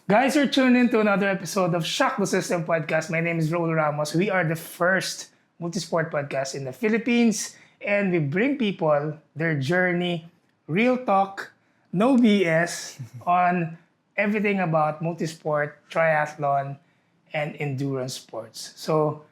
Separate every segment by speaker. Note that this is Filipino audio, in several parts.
Speaker 1: Guys, you're tuned in to another episode of Shock the System podcast. My name is Raul Ramos. We are the first multisport podcast in the Philippines, and we bring people their journey, real talk, no BS, on everything about multisport, triathlon, and endurance sports. So,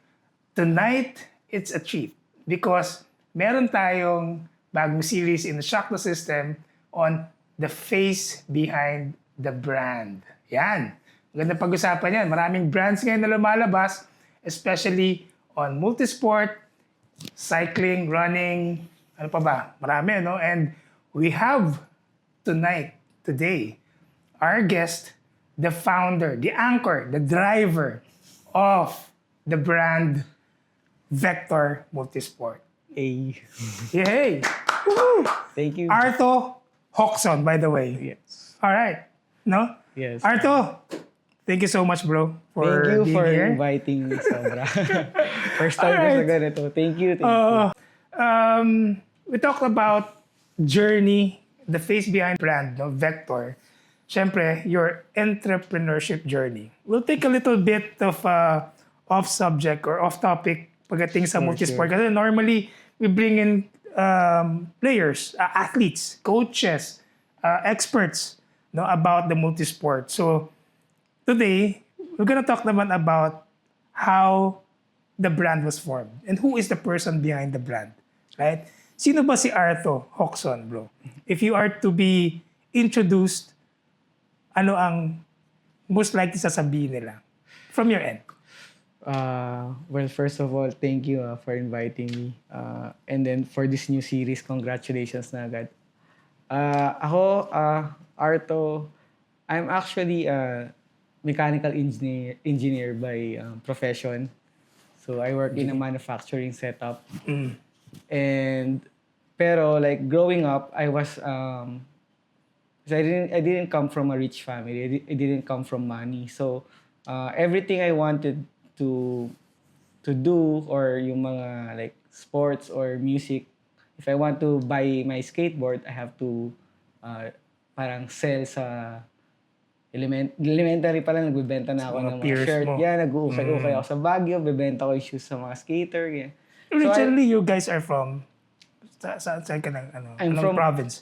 Speaker 1: tonight, it's a treat because meron tayong bagong series in the Shock the System on the face behind the brand. Yan. Magandang pag-usapan yan. Maraming brands ngayon na lumalabas, especially on multisport, cycling, running, ano pa ba? Marami, no? And we have today, our guest, the founder, the anchor, the driver of the brand Vector Multisport.
Speaker 2: Hey.
Speaker 1: Yay! Woo!
Speaker 2: Thank you.
Speaker 1: Arto Hoxon, by the way.
Speaker 2: Yes.
Speaker 1: All right. No?
Speaker 2: Yes.
Speaker 1: Arto, thank you so much, bro, for
Speaker 2: Thank you
Speaker 1: being
Speaker 2: for
Speaker 1: here.
Speaker 2: inviting me, sobra. First time ko
Speaker 1: Alright.
Speaker 2: sa ganito. Thank you.
Speaker 1: We talked about journey, the face behind brand, no, Vector. Siyempre, your entrepreneurship journey. We'll take a little bit of off subject or off topic pagdating sa multisport. Kasi normally, we bring in players, athletes, coaches, experts, no, about the multisport. So, today, we're gonna talk naman about how the brand was formed and who is the person behind the brand, right? Sino ba si Arto Hoxon, bro? If you are to be introduced, ano ang most likely sasabihin nila from your end?
Speaker 2: Well, first of all, thank you for inviting me. And then for this new series, congratulations na agad. Ako, Arto, I'm actually a mechanical engineer by profession. So I work in a manufacturing setup. And pero like growing up, I was so I didn't come from a rich family. I didn't come from money. So everything I wanted to do or yung mga like sports or music, if I want to buy my skateboard, I have to parang sell sa elementary pa lang, nagbebenta na ako
Speaker 1: mga
Speaker 2: ng mga
Speaker 1: peers
Speaker 2: shirt.
Speaker 1: mo.
Speaker 2: Yeah, nag-uukay-ukay ako sa Baguio, bebenta ko yung shoes sa mga skater. Yeah.
Speaker 1: Originally, you guys are from saan ka ng
Speaker 2: I'm
Speaker 1: anong
Speaker 2: from
Speaker 1: province?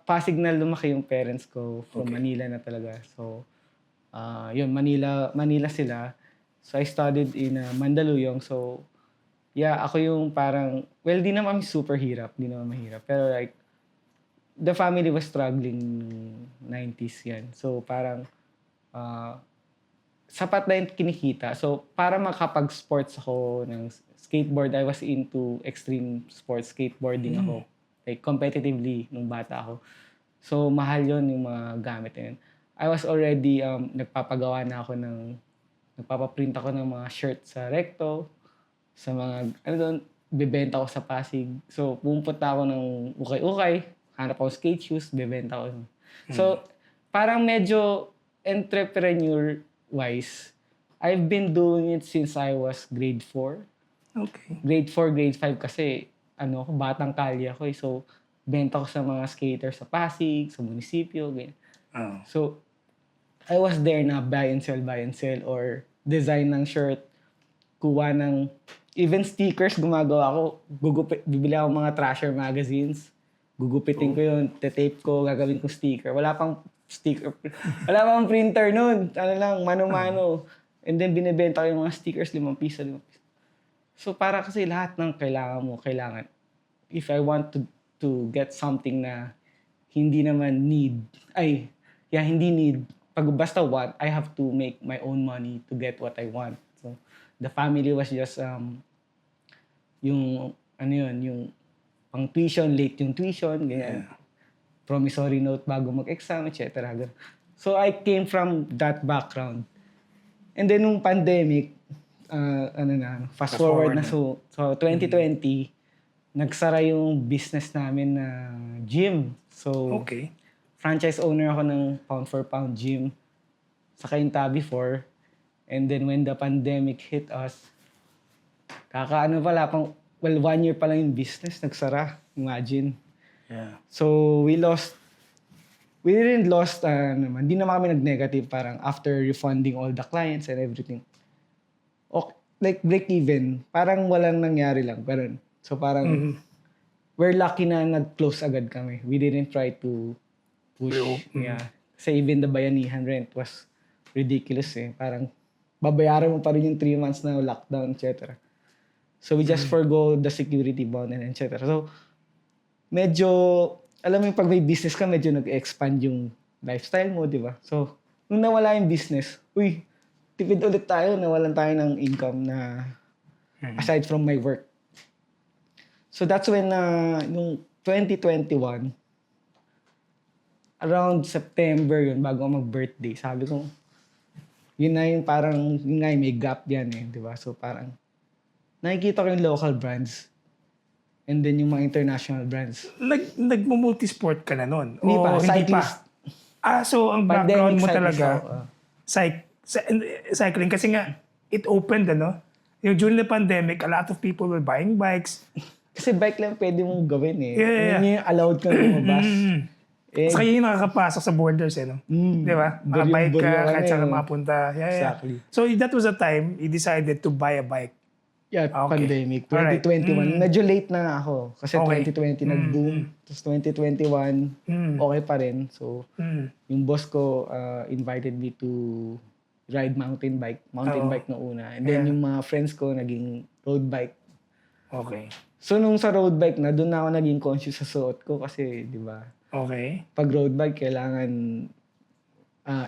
Speaker 2: Pasig na lumaki yung parents ko. From Manila na talaga. So, yun, Manila sila. So, I studied in Mandaluyong. So, yeah, ako yung parang, well, di naman super hirap. Di naman mahirap. Pero like, the family was struggling 90s yan. So, parang, sapat na yung kinikita. So, para makapag-sports ako ng skateboard, I was into extreme sports skateboarding ako. Like, competitively nung bata ako. So, mahal yon yung mga gamit na yun. I was already, nagpaprint ako ng mga shirt sa Recto, sa mga, bebenta ko sa Pasig. So, pumunta ako ng ukay-ukay, hanap ako skate shoes, bebenta ko. So, parang medyo entrepreneur-wise, I've been doing it since I was grade 4.
Speaker 1: Okay.
Speaker 2: Grade 4, grade 5 kasi, batang kalye ako eh. So, benta ko sa mga skater sa Pasig, sa munisipyo, ganyan.
Speaker 1: Oh.
Speaker 2: So, I was there na buy and sell, or design ng shirt, kuha ng, even stickers gumagawa ako, bibili ako mga Trasher magazines, gugupitin ko yun, tape ko, gagawin ko sticker. Wala pang sticker, wala pang printer nun, mano-mano. And then binibenta ko yung mga stickers, 5 piso. So para kasi lahat ng kailangan. If I want to get something na hindi naman hindi need, pag basta want, I have to make my own money to get what I want. So the family was just yung pang tuition, late yung tuition, ganyan. Promissory note bago mag-exam, etc. So I came from that background. And then nung pandemic, fast forward na. So 2020, nagsara yung business namin na gym. So
Speaker 1: Okay.
Speaker 2: franchise owner ako ng pound for pound gym sa Cainta before. And then when the pandemic hit us, Well, 1 year pa lang yung business, nagsara. Imagine.
Speaker 1: Yeah.
Speaker 2: So, we lost we didn't lost, naman. Di naman kami nag-negative parang after refunding all the clients and everything. Okay, like break even, parang walang nangyari lang. Pero, so parang, we're lucky na nag-close agad kami. We didn't try to push. Yeah. Kasi even the bayanihan rent was ridiculous eh. Parang, babayaran mo pa rin yung 3 months na lockdown, etc. So we just forgo the security bond and etc. So, medyo, alam mo yung pag may business ka, medyo nag-expand yung lifestyle mo, di ba? So, nung nawala yung business, tipid ulit tayo, nawalan tayo ng income na aside from my work. So that's when, nung 2021, around September yun, bago ako mag-birthday, sabi ko, yun na yung parang, yun nga yung may gap yan eh, di ba? So parang, nakikita ko yung local brands and then yung mga international brands.
Speaker 1: Nagmo-multisport ka na nun?
Speaker 2: Hindi pa,
Speaker 1: Hindi pa?
Speaker 2: cyclist.
Speaker 1: So ang background
Speaker 2: Pandemic
Speaker 1: mo
Speaker 2: cyclist
Speaker 1: talaga,
Speaker 2: ako,
Speaker 1: cycling. Kasi nga, it opened, ano? Yung during the pandemic, a lot of people were buying bikes.
Speaker 2: Kasi bike lang pwede mong gawin eh.
Speaker 1: Yeah.
Speaker 2: Yun yung allowed kang lumabas. Eh,
Speaker 1: Saka yun yung nakakapasok sa borders, eh, no? Di ba? Makabike ka, kahit saan ka mapunta. Yeah.
Speaker 2: Exactly.
Speaker 1: So that was the time you decided to buy a bike.
Speaker 2: Yeah,
Speaker 1: Okay.
Speaker 2: pandemic.
Speaker 1: Alright.
Speaker 2: 2021. Medyo late na ako. Kasi
Speaker 1: Okay.
Speaker 2: 2020 nag-boom. Tapos 2021, okay pa rin. So, yung boss ko invited me to ride mountain bike. Mountain bike na una. And then yung mga friends ko naging road bike.
Speaker 1: Okay.
Speaker 2: So, nung sa road bike na, doon na ako naging conscious sa suot ko. Kasi, di ba,
Speaker 1: Okay.
Speaker 2: pag road bike, kailangan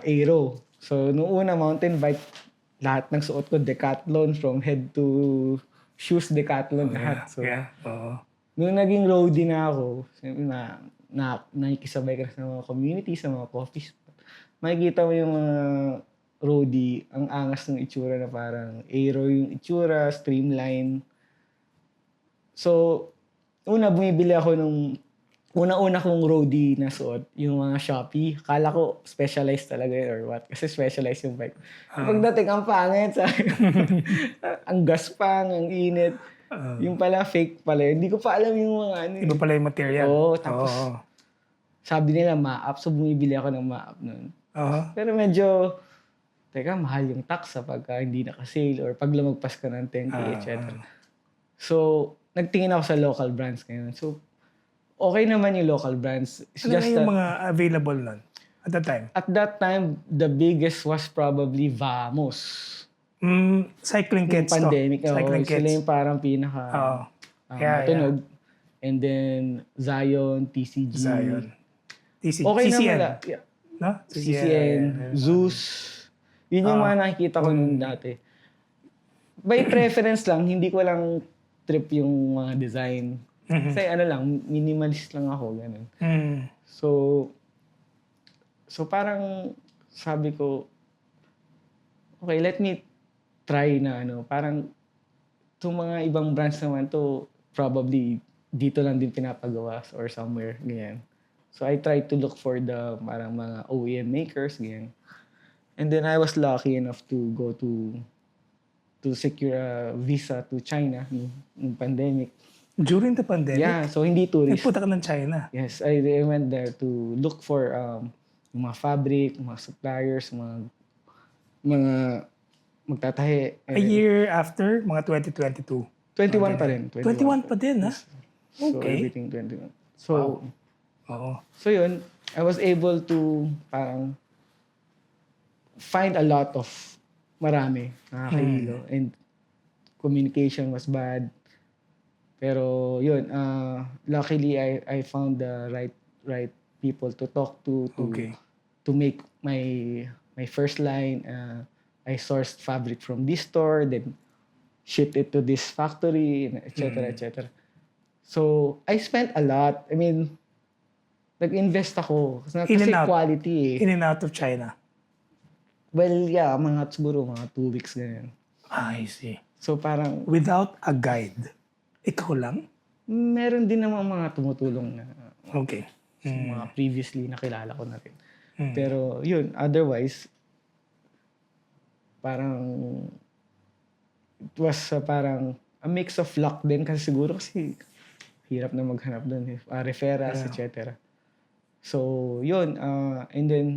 Speaker 2: aero. So, nung una, mountain bike, lahat ng suot ko, Decathlon, from head to shoes, Decathlon, lahat. So,
Speaker 1: Oo.
Speaker 2: nung naging roadie na ako, nakikisabay ka sa mga community, sa mga coffee spot, makikita mo yung mga roadie, ang angas ng itsura na parang aero yung itsura, streamline. So, bumibili ako nung una kong roadie na suot, yung mga Shopee. Kala ko specialized talaga yun or what. Kasi specialized yung bike. Pagdating, ang pangit. Ang gaspang, ang init. Yung pala, fake pala. Hindi ko pa alam yung mga ano.
Speaker 1: Iba pala yung material.
Speaker 2: Oo, tapos sabi nila ma-up. So, bumibili ako ng ma-up nun. Pero medyo, teka, mahal yung tax pagka hindi naka-sale or pag lumagpas ka ng 10K, etc. So, nagtingin ako sa local brands ngayon. So, okay naman yung local brands. It's
Speaker 1: Ano
Speaker 2: just
Speaker 1: na yung
Speaker 2: that,
Speaker 1: mga available nun at that time?
Speaker 2: at that time, the biggest was probably Vamos.
Speaker 1: Cycling
Speaker 2: Yung
Speaker 1: kits
Speaker 2: pandemic.
Speaker 1: to. Cycling
Speaker 2: Sila
Speaker 1: kits.
Speaker 2: yung parang pinaka matunog. And then, Zion, TCG.
Speaker 1: Zion.
Speaker 2: Okay
Speaker 1: CCN.
Speaker 2: naman. Yeah.
Speaker 1: No?
Speaker 2: CCN, Zeus. Yun yung mga nakikita ko noon dati. By preference lang, hindi ko lang trip yung mga design. Kasi ano lang, minimalist lang ako, ganun. So parang sabi ko, okay, let me try na parang itong mga ibang brands naman to, probably dito lang din pinapagawa or somewhere, ganyan. So I tried to look for the parang mga OEM makers, ganyan. And then I was lucky enough to go to secure a visa to China nung pandemic.
Speaker 1: During the pandemic?
Speaker 2: Yeah, so hindi tourist.
Speaker 1: Nagpunta ka ng China?
Speaker 2: Yes, I went there to look for yung mga fabric, mga suppliers, mga magtatahi.
Speaker 1: A year after, mga 2022?
Speaker 2: 21 pa rin.
Speaker 1: 21 pa din, ha?
Speaker 2: So
Speaker 1: Okay.
Speaker 2: everything 21. So,
Speaker 1: Oo.
Speaker 2: so yun, I was able to parang find a lot of marami nakakahilo and communication was bad. Pero yun, luckily I found the right people to talk to
Speaker 1: Okay.
Speaker 2: to make my first line. I sourced fabric from this store, then shipped it to this factory, etc. etc. So I spent a lot. I mean, nag-invest ako kasi
Speaker 1: In and out.
Speaker 2: quality eh.
Speaker 1: In and out of China?
Speaker 2: Well, yeah, siguro mga 2 weeks ganyan.
Speaker 1: I see.
Speaker 2: So parang
Speaker 1: Without a guide? Ikaw lang?
Speaker 2: meron din namang mga tumutulong na
Speaker 1: Okay.
Speaker 2: mga previously nakilala ko na rin. Pero yun, otherwise, parang it was parang a mix of luck din kasi siguro kasi hirap na maghanap doon. Referrals, etc. So, yun. And then,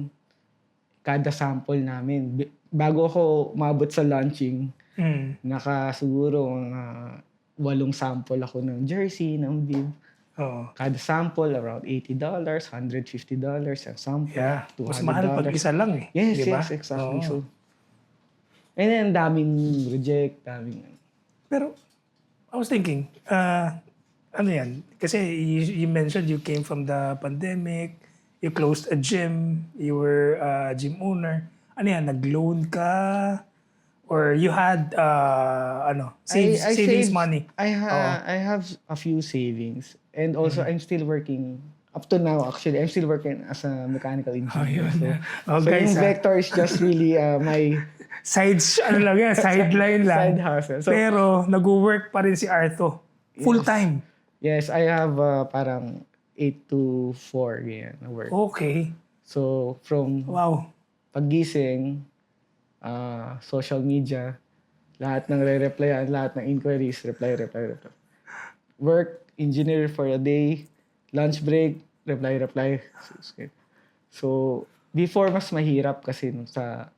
Speaker 2: kada sample namin, bago ako umabot sa launching, siguro mga 8 sample ako ng jersey, ng bib.
Speaker 1: Oo.
Speaker 2: Kada sample, around $80, $150 ang sample,
Speaker 1: Yeah. Mas
Speaker 2: $200.
Speaker 1: mahal pag isa lang eh.
Speaker 2: Yes,
Speaker 1: Di ba?
Speaker 2: yes, exactly.
Speaker 1: Oo.
Speaker 2: So, and then, daming reject,
Speaker 1: Pero, I was thinking, ano yan? Kasi you mentioned you came from the pandemic, you closed a gym, you were a gym owner. Ano yan? Nag-loan ka? Or you had, savings
Speaker 2: saved-
Speaker 1: money?
Speaker 2: I have a few savings. And also, I'm still working. Up to now, actually, I'm still working as a mechanical engineer. So
Speaker 1: guys,
Speaker 2: yung Vector is just really my
Speaker 1: Sideline lang.
Speaker 2: side hustle. So,
Speaker 1: Pero, nag-work pa rin si Arto. Full-time.
Speaker 2: yes, I have parang 8 to 4 ganyan na work.
Speaker 1: Okay.
Speaker 2: So, from
Speaker 1: Wow.
Speaker 2: paggising, social media, lahat ng re-replyan, lahat ng inquiries, reply. Work, engineer for a day, lunch break, reply. So, before mas mahirap kasi nung sa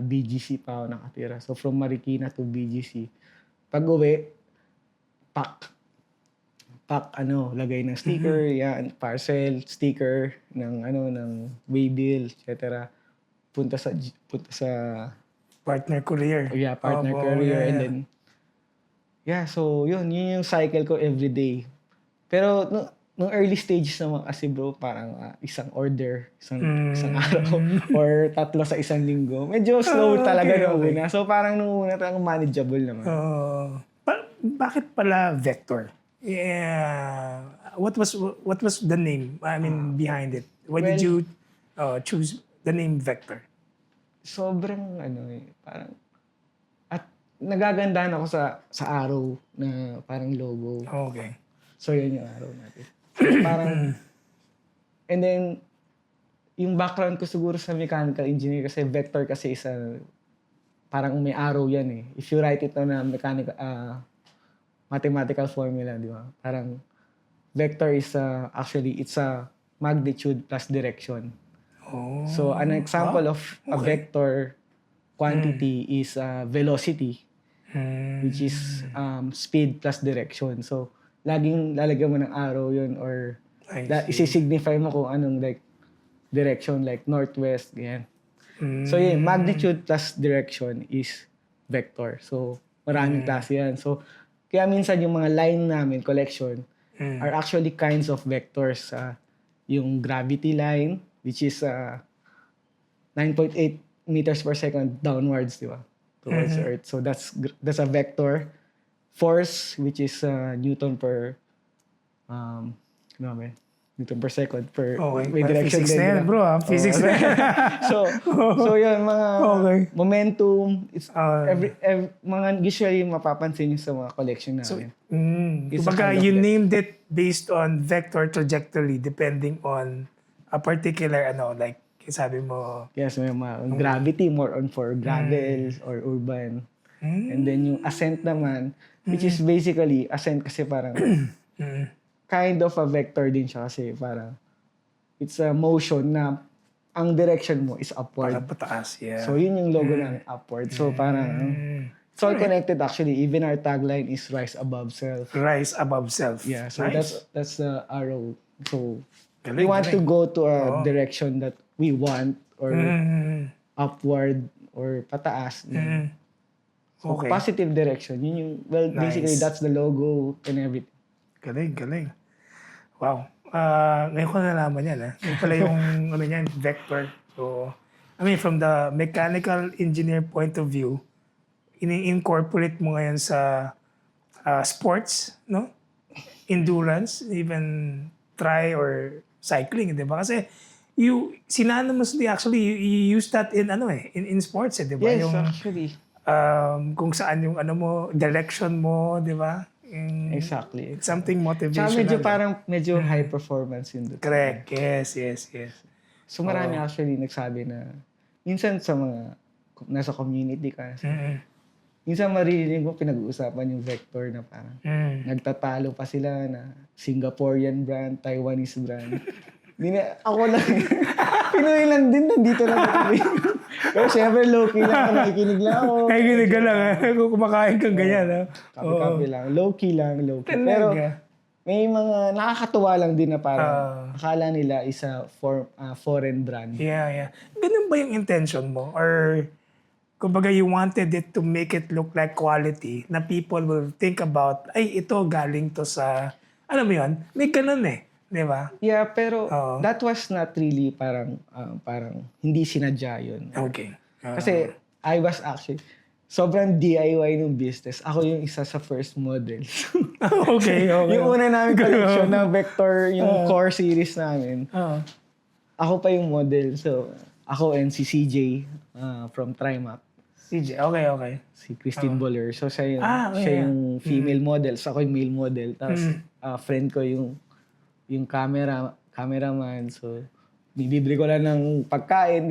Speaker 2: BGC pa ako nakatira. So, from Marikina to BGC. Pag-uwi, pack, lagay ng sticker, yan, parcel, sticker, ng waybill, etc. Punta sa
Speaker 1: Partner courier.
Speaker 2: partner
Speaker 1: Opo,
Speaker 2: career,
Speaker 1: yeah.
Speaker 2: and then, so, yun yung cycle ko every day. Pero, nung early stages naman kasi bro, parang isang order, isang araw, or 3 sa isang linggo. Medyo slow talaga nung una. So, parang nung una talagang manageable naman.
Speaker 1: Bakit pala Vector? Yeah. What was the name? I mean, behind it. Why did you choose the name Vector?
Speaker 2: Sobrang parang at nagagandahan ako sa araw na parang logo.
Speaker 1: Okay.
Speaker 2: So yun yung araw natin. Parang and then yung background ko siguro sa mechanical engineer kasi vector kasi parang may arrow yan eh. If you write it on a mechanical mathematical formula, di ba? Parang vector is actually it's a magnitude plus direction.
Speaker 1: Oh.
Speaker 2: So, an example of a vector quantity is velocity, which is speed plus direction. So, laging lalagyan mo ng arrow yun or isi-signify mo kung anong direction, like northwest, ganyan. So, yun, magnitude plus direction is vector. So, maraming klase yan. So, kaya minsan yung mga line namin, collection, are actually kinds of vectors. Yung gravity line, which is 9.8 meters per second downwards, di ba? Towards the Earth. So that's a vector. Force, which is Newton per Newton per second per
Speaker 1: Okay.
Speaker 2: direction
Speaker 1: Physics
Speaker 2: din,
Speaker 1: na yan,
Speaker 2: di ba?
Speaker 1: bro. Physics na yan.
Speaker 2: So yun, mga momentum, it's
Speaker 1: Okay.
Speaker 2: mga usually mapapansin nyo sa mga collection namin. It's a
Speaker 1: Kumbaga,
Speaker 2: kind of
Speaker 1: you named it based on vector trajectory depending on a particular, like, sabi mo,
Speaker 2: Yes, may mga gravity, more on for gravel or urban. And then yung ascent naman, which is basically, ascent kasi parang kind of a vector din siya kasi parang it's a motion na ang direction mo is upward.
Speaker 1: para pataas, yeah.
Speaker 2: So yun yung logo namin, upward. So parang, it's all connected actually. Even our tagline is rise above self.
Speaker 1: Rise above self.
Speaker 2: Yeah, so
Speaker 1: Nice.
Speaker 2: that's the arrow. So
Speaker 1: Galing,
Speaker 2: we want to
Speaker 1: galing.
Speaker 2: go to a direction that we want or upward or pataas. So
Speaker 1: Okay.
Speaker 2: positive direction. Yun yung, basically
Speaker 1: Nice.
Speaker 2: that's the logo and everything.
Speaker 1: Galing. Wow. Ngayon ko nalaman yan. Yung pala yung vector. So, I mean, from the mechanical engineer point of view, ini-incorporate mo ngayon sa sports, no? Endurance, even try or cycling, di ba? Kasi synonymously actually you use that in sports, di ba?
Speaker 2: Yes,
Speaker 1: Yung
Speaker 2: actually.
Speaker 1: kung saan yung direction mo, di ba?
Speaker 2: Exactly.
Speaker 1: It's something
Speaker 2: Tsaka
Speaker 1: motivational.
Speaker 2: medyo high performance yun.
Speaker 1: Correct. Yes.
Speaker 2: So marami actually nagsabi na minsan sa mga nasa community ka, minsan maririnig mo pinag-uusapan yung vector na parang nagtatalo pa sila na Singaporean brand, Taiwanese brand. Ako lang. Pinoy lang din, nandito lang kami. Pero syempre, low-key lang ako, nakikinig lang ako.
Speaker 1: Nakikinig ka lang, ha? Kung kumakain kang ganyan, ha?
Speaker 2: Kape-kape lang. Low-key lang, low-key.
Speaker 1: Talaga.
Speaker 2: Pero may mga nakakatuwa lang din na parang akala nila isa foreign brand.
Speaker 1: Yeah. Ganun ba yung intention mo? Or, kumbaga, you wanted it to make it look like quality na people will think about, ay, ito galing to sa, alam mo yun? May ganun eh. Di ba?
Speaker 2: Yeah, pero that was not really parang hindi sinadya yun.
Speaker 1: Okay.
Speaker 2: Kasi I was actually, sobrang DIY ng business. Ako yung isa sa first model.
Speaker 1: Okay.
Speaker 2: Yung una namin collection na Vector, yung core series namin. Ako pa yung model. So, ako and si CJ from Trimac.
Speaker 1: CJ, okay.
Speaker 2: Si Christine Boller. So, siya
Speaker 1: yeah.
Speaker 2: yung female model. So, ako yung male model. Tapos, friend ko yung cameraman. So, bibili ko lang ng pagkain.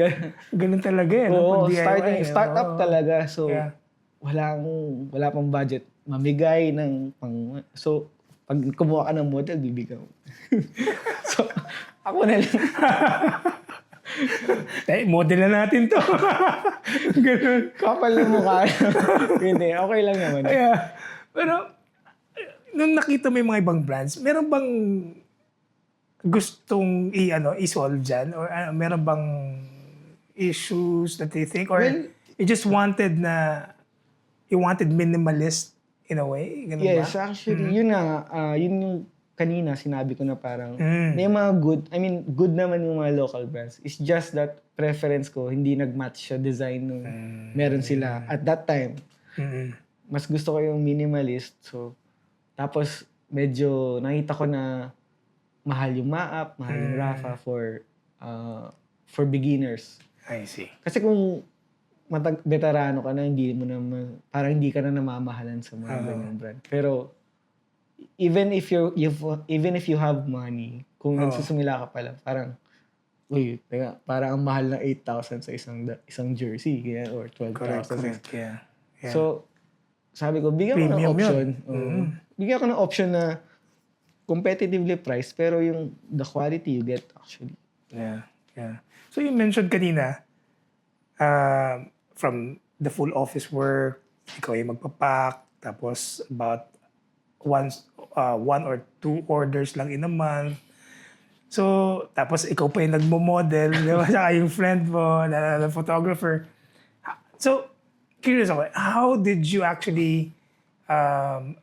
Speaker 1: Ganun talaga eh.
Speaker 2: Oo,
Speaker 1: DIY,
Speaker 2: startup talaga. So,
Speaker 1: Yeah.
Speaker 2: wala pang budget. Mamigay ng So, pag kumuha ka ng model, bibigyan mo. So, ako na lang.
Speaker 1: Model na natin to. Ganun.
Speaker 2: Kapal na mukha. Hindi, okay lang naman.
Speaker 1: Yeah. Pero, nung nakita mo yung mga ibang brands, meron bang gustong i-solve dyan? Or meron bang issues that they think? Or you just wanted minimalist in a way? Ganun
Speaker 2: Yes,
Speaker 1: ba?
Speaker 2: actually, yun yung kanina sinabi ko na parang may mga good naman yung mga local brands. It's just that preference ko, hindi nag-match sa design nung meron sila at that time. Mas gusto ko yung minimalist. So, tapos medyo nakita ko na mahal yung Maap, mahal yung Rafa for beginners.
Speaker 1: I see.
Speaker 2: Kasi kung veterano ka na, parang hindi ka na namamahalan sa mga ganyang brand. Pero even if you have money, kung nagsusumila ka pala, parang teka, parang ang mahal na 8,000 sa isang jersey, kaya, or 12,000.
Speaker 1: Correct. Yeah.
Speaker 2: So, sabi ko, bigyan ko ng
Speaker 1: Premium
Speaker 2: option.
Speaker 1: yun.
Speaker 2: Bigyan ko ng option na competitively priced, pero yung the quality you get actually.
Speaker 1: Yeah. So you mentioned kanina, from the full office work, ikaw yung magpapack, tapos about one or two orders lang in a month. So, tapos ikaw pa yung nagmo-model, di ba? Saka yung friend mo, na photographer. So, curious ako, how did you actually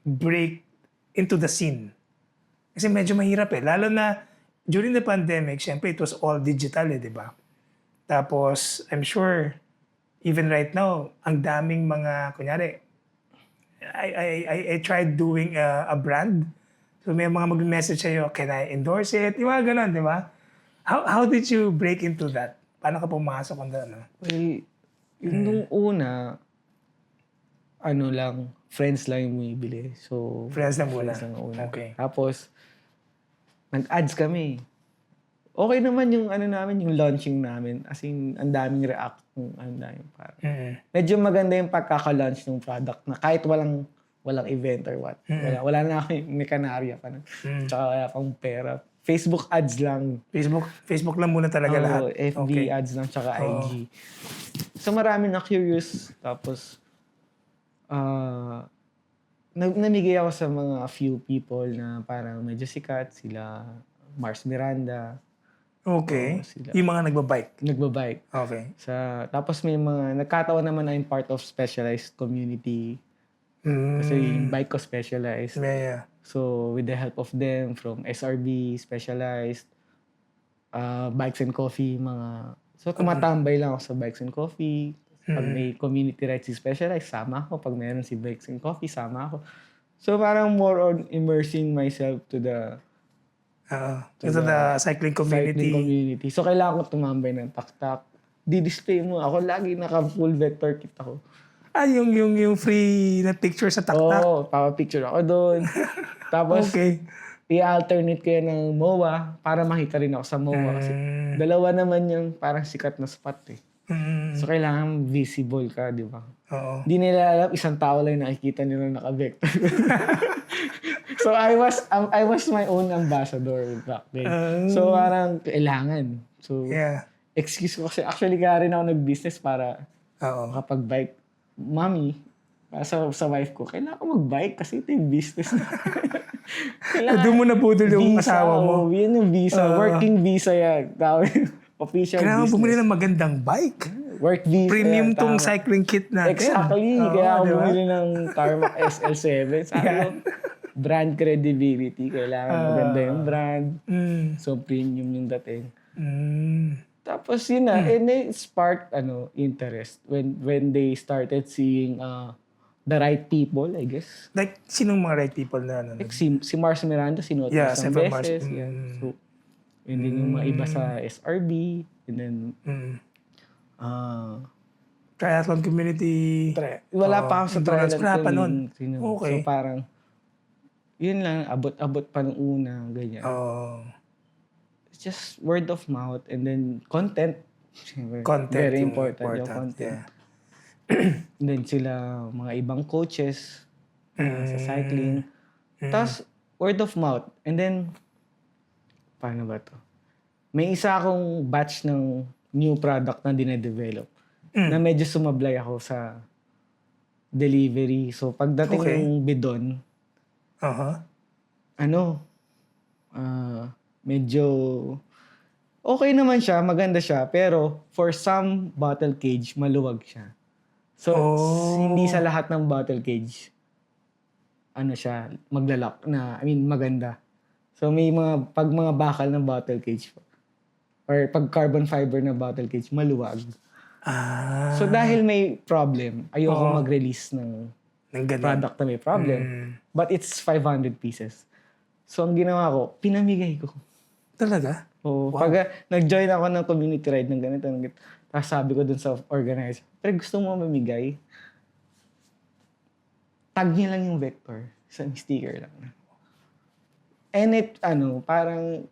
Speaker 1: break into the scene? Kasi medyo mahirap eh. Lalo na during the pandemic, syempre it was all digital eh, di ba? Tapos, I'm sure, even right now, ang daming mga, kunyari, I tried doing a brand. So may mga mag-message sa'yo, can I endorse it? Yung mga ganun, di ba? How did you break into that? Paano ka pumasok on that?
Speaker 2: Well, yung nung una, friends lang yung bumibili. So,
Speaker 1: Friends lang muna. Okay.
Speaker 2: Tapos, nag-ads kami. Okay naman yung yung launching namin. As in, ang daming react. Parang. Medyo maganda yung pagkaka-launch ng product na kahit walang event or what. Wala na kami, may kanarya pa na. Tsaka wala pang pera. Facebook ads lang.
Speaker 1: Facebook lang muna talaga lahat.
Speaker 2: FB ads lang, tsaka IG. So marami na curious. Tapos, namigay ako sa mga few people na parang medyo sikat. Sila Mars Miranda.
Speaker 1: Okay. Yung mga nagbabike.
Speaker 2: Nagbabike.
Speaker 1: Okay.
Speaker 2: Tapos may mga, nagkataon naman na I'm part of specialized community. Kasi yung bike ko specialized.
Speaker 1: Yeah.
Speaker 2: So with the help of them from SRB, specialized, Bikes and Coffee, So tumatambay lang ako sa Bikes and Coffee. Pag may community rights si specialized, sama ako. Pag meron si Bikes and Coffee, sama ako. So parang more on immersing myself to the
Speaker 1: cycling community.
Speaker 2: So, kailangan ko tumambay ng tak-tak. Di-display mo. Ako lagi naka-full vector kit ako.
Speaker 1: Yung free na picture sa tak-tak.
Speaker 2: Oo, papapicture ako doon. Tapos, i-alternate ko yan ng MOA para makita rin ako sa MOA. Kasi dalawa naman yung parang sikat na spot eh. So, kailangan visible ka, di ba?
Speaker 1: Oo.
Speaker 2: Di nila alam, isang tao lang nakikita nila naka-vector. So, So I was my own ambassador back then. So parang kailangan. So
Speaker 1: Yeah.
Speaker 2: excuse ko kasi actually kaya rin ako nag-business para
Speaker 1: Oo.
Speaker 2: makapag-bike. Mami, sa wife ko, kailangan ko mag-bike kasi ito yung business na.
Speaker 1: Doon mo nabudol yung asawa mo.
Speaker 2: Oh, yun yung visa. Working visa yan. Official
Speaker 1: Kailangan
Speaker 2: business.
Speaker 1: bumili ng magandang bike.
Speaker 2: Work visa.
Speaker 1: Premium
Speaker 2: yan,
Speaker 1: tong
Speaker 2: tama.
Speaker 1: cycling kit natin.
Speaker 2: Exactly.
Speaker 1: Oo,
Speaker 2: Kaya ako
Speaker 1: di ba?
Speaker 2: bumili ng Tarmac SL7. Sabi ko, brand credibility. Kailangan maganda yung brand. So, premium yung dating. Tapos yun na, and it sparked interest when they started seeing the right people, I guess.
Speaker 1: Like, sinong mga right people na ano?
Speaker 2: Like si Mars Miranda, sinuot
Speaker 1: Yeah,
Speaker 2: isang
Speaker 1: Seven Mars.
Speaker 2: beses. Yeah. So, and then yung mga iba sa SRB, and then,
Speaker 1: Triathlon community.
Speaker 2: wala pa ako sa
Speaker 1: endurance.
Speaker 2: triathlon.
Speaker 1: Wala pa nun. Okay.
Speaker 2: So parang, yun lang, abot-abot pa nung una, ganyan.
Speaker 1: Oh.
Speaker 2: It's just word of mouth, and then content. Siyempre,
Speaker 1: Content.
Speaker 2: very
Speaker 1: yung
Speaker 2: important yung content.
Speaker 1: Yeah.
Speaker 2: And then sila, mga ibang coaches sa cycling. Tapos, word of mouth. And then, paano ba to? May isa akong batch ng new product na dinedevelop na medyo sumablay ako sa delivery. So, pagdating ng bidon, medyo okay naman siya, maganda siya, pero for some bottle cage, maluwag siya. So, hindi sa lahat ng bottle cage, siya, maglalak na, maganda. So, may pag mga bakal ng bottle cage, or pag carbon fiber na bottle cage, maluwag. So, dahil may problem, ayoko mag-release ng product na may problem. But it's 500 pieces. So, ang ginawa ko, pinamigay ko.
Speaker 1: Talaga?
Speaker 2: Oo. Wow. Pag nag-join ako ng community ride ng ganito, tapos sabi ko dun sa organizer, pero gusto mo mamigay? Tag niya lang yung vector. Isang sticker lang. And parang,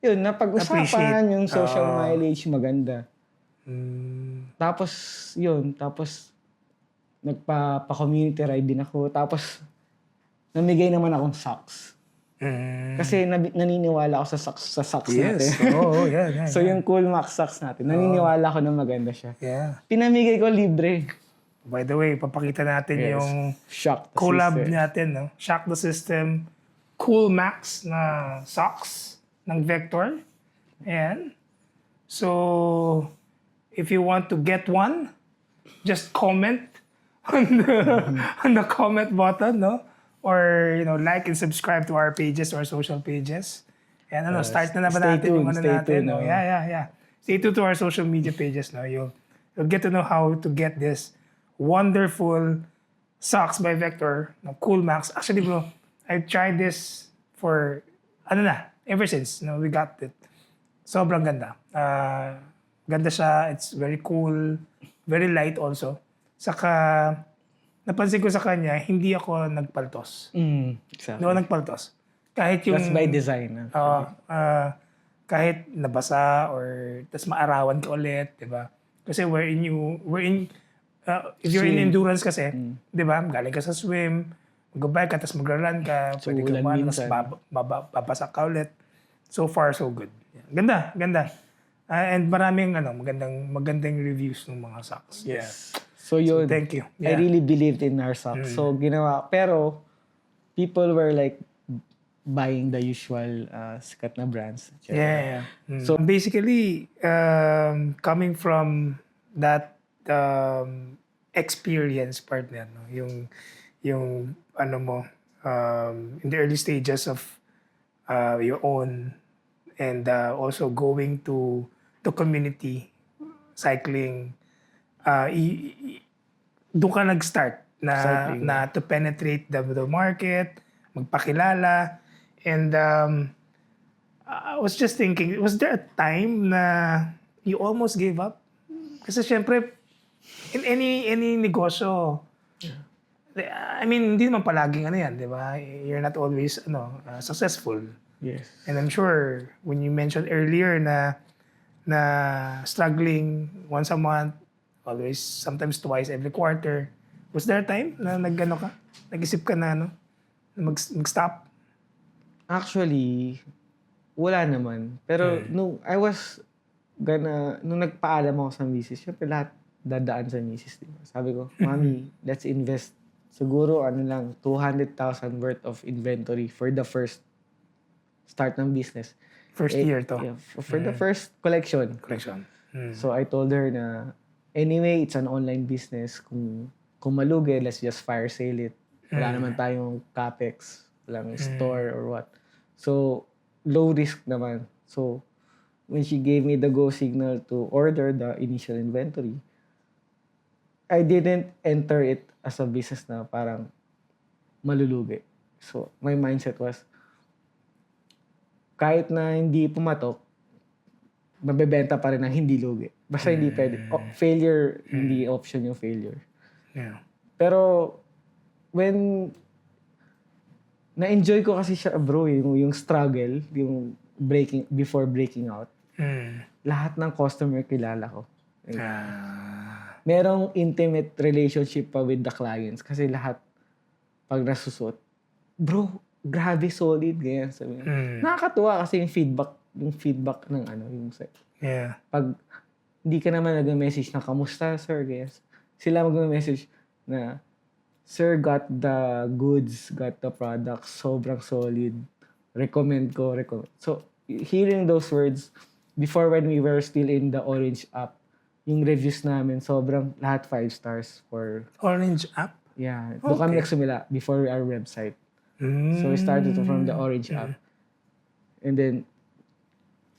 Speaker 2: yun, napag-usapan yung social mileage, maganda. Tapos, nagpa-community ride din ako. Tapos, namigay naman akong socks. Kasi naniniwala ako sa socks natin.
Speaker 1: Yeah.
Speaker 2: So, yung Cool Max socks natin, naniniwala ako na maganda siya.
Speaker 1: Yeah.
Speaker 2: Pinamigay ko libre.
Speaker 1: By the way, papakita natin yung
Speaker 2: Shock the
Speaker 1: collab
Speaker 2: system.
Speaker 1: natin, no? Shock the System, Cool Max na socks ng Vector. Ayan. So, if you want to get one, just comment on the comment button, no? Or, like and subscribe to our pages or social pages. And start na naman natin yung natin. No? Yeah. Stay tuned to our social media pages. No? You'll get to know how to get this wonderful socks by Vector, no? Cool Max. Actually, bro, I tried this for, ever since we got it. Sobrang ganda. Ganda siya. It's very cool. Very light also. Saka, napansin ko sa kanya, hindi ako nagpaltos.
Speaker 2: Exactly.
Speaker 1: No, nagpaltos. Kahit yung...
Speaker 2: That's by design.
Speaker 1: Kahit nabasa or tas maarawan ka ulit, di ba? Kasi if you're in endurance kasi, di ba? Galing ka sa swim, mag-bike ka, tas magra-run ka,
Speaker 2: So,
Speaker 1: pwede ka
Speaker 2: ulan
Speaker 1: mas
Speaker 2: minsan.
Speaker 1: babasa ka ulit. So far, so good. Ganda. And maraming magandang reviews ng mga socks. Yeah.
Speaker 2: So yun,
Speaker 1: Thank you.
Speaker 2: I
Speaker 1: Yeah.
Speaker 2: really believed in our socks. So ginawa, pero people were like buying the usual sikat na brands.
Speaker 1: Yeah. So basically, coming from that experience part na, no? yung in the early stages of your own, and also going to the community cycling, doon ka nag-start na to penetrate the market, magpakilala, and I was just thinking, was there a time na you almost gave up? Kasi syempre, in any negosyo, hindi naman palaging yan, di ba? You're not always successful.
Speaker 2: Yes.
Speaker 1: And I'm sure when you mentioned earlier na struggling once a month, always, sometimes twice every quarter, was there a time na nag-isip ka na Mag-stop?
Speaker 2: Actually, wala naman. Pero nung nagpaalam ako sa misis, syempre lahat dadaan sa misis, di ba? Sabi ko, Mami, let's invest siguro 200,000 worth of inventory for the first start ng business.
Speaker 1: First year to.
Speaker 2: Yeah, for the first collection.
Speaker 1: Collection.
Speaker 2: So I told her na anyway, it's an online business. Kung malugi, let's just fire sale it. Wala naman tayong capex, walang store or what. So low risk naman. So when she gave me the go signal to order the initial inventory, I didn't enter it as a business na parang malulugi. So my mindset was, kahit na hindi pumatok, mabebenta pa rin ng hindi lugi. Basta hindi pwede. Failure, hindi option yung failure.
Speaker 1: Yeah.
Speaker 2: Pero, when na-enjoy ko kasi siya, bro, yung struggle, yung before breaking out, lahat ng customer kilala ko. Merong intimate relationship pa with the clients kasi lahat, pag nasusuot, bro, grabe solid, ganyan sabi. Nakakatuwa kasi yung feedback ng yung
Speaker 1: Yeah.
Speaker 2: pag hindi ka naman nag-message na kamusta sir, ganyan. Sila mag-message na, sir, got the goods, got the products, sobrang solid. Recommend. So, hearing those words, before when we were still in the Orange app, yung reviews namin, sobrang lahat 5 stars for...
Speaker 1: Orange app?
Speaker 2: Yeah. Doon kami nagsimula before our website. So, we started from the Orange app. And then,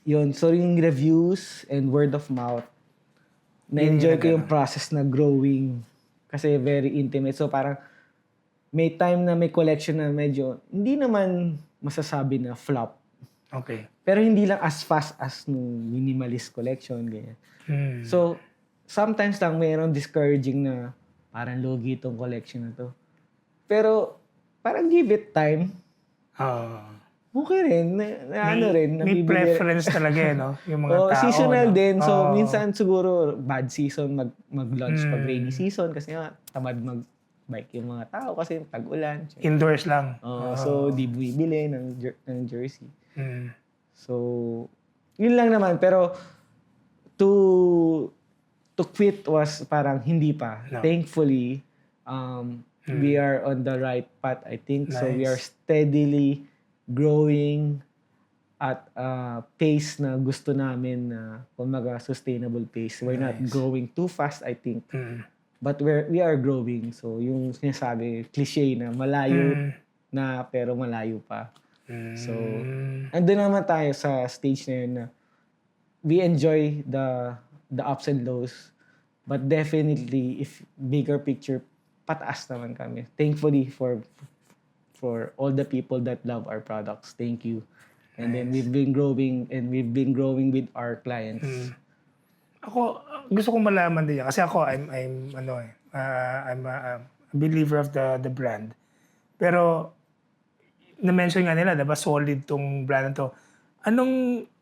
Speaker 2: yun. So, yung reviews and word of mouth, na-enjoy ko yung process na growing. Kasi very intimate. So, parang may time na may collection na medyo, hindi naman masasabi na flop.
Speaker 1: Okay.
Speaker 2: Pero hindi lang as fast as nung minimalist collection, ganyan. So, sometimes lang mayroong discouraging na parang logi itong collection na to. Pero, parang give it time. Okay rin.
Speaker 1: May preference talaga, no? Yung mga tao.
Speaker 2: Seasonal
Speaker 1: no?
Speaker 2: din. So, minsan siguro bad season mag-launch pag rainy season kasi nga tamad mag-bike yung mga tao kasi tag-ulan.
Speaker 1: Indoors lang.
Speaker 2: So, di bumibili ng jersey. So, yun lang naman. Pero, to quit was parang hindi pa.
Speaker 1: No.
Speaker 2: Thankfully, we are on the right path, I think.
Speaker 1: Nice.
Speaker 2: So, we are steadily growing at a pace na gusto namin na kumaga sustainable pace. We're not growing too fast, I think. But we are growing. So, yung sinasabi, cliche na malayo na pero malayo pa. So, andun naman tayo sa stage na yun na we enjoy the ups and lows. But definitely, if bigger picture, pataas naman kami. Thankfully for all the people that love our products. Thank you. And then we've been growing with our clients.
Speaker 1: Ako, gusto kong malaman din yan. Kasi ako, I'm a believer of the brand. Pero, na-mention nga nila, diba, solid tong brand na to.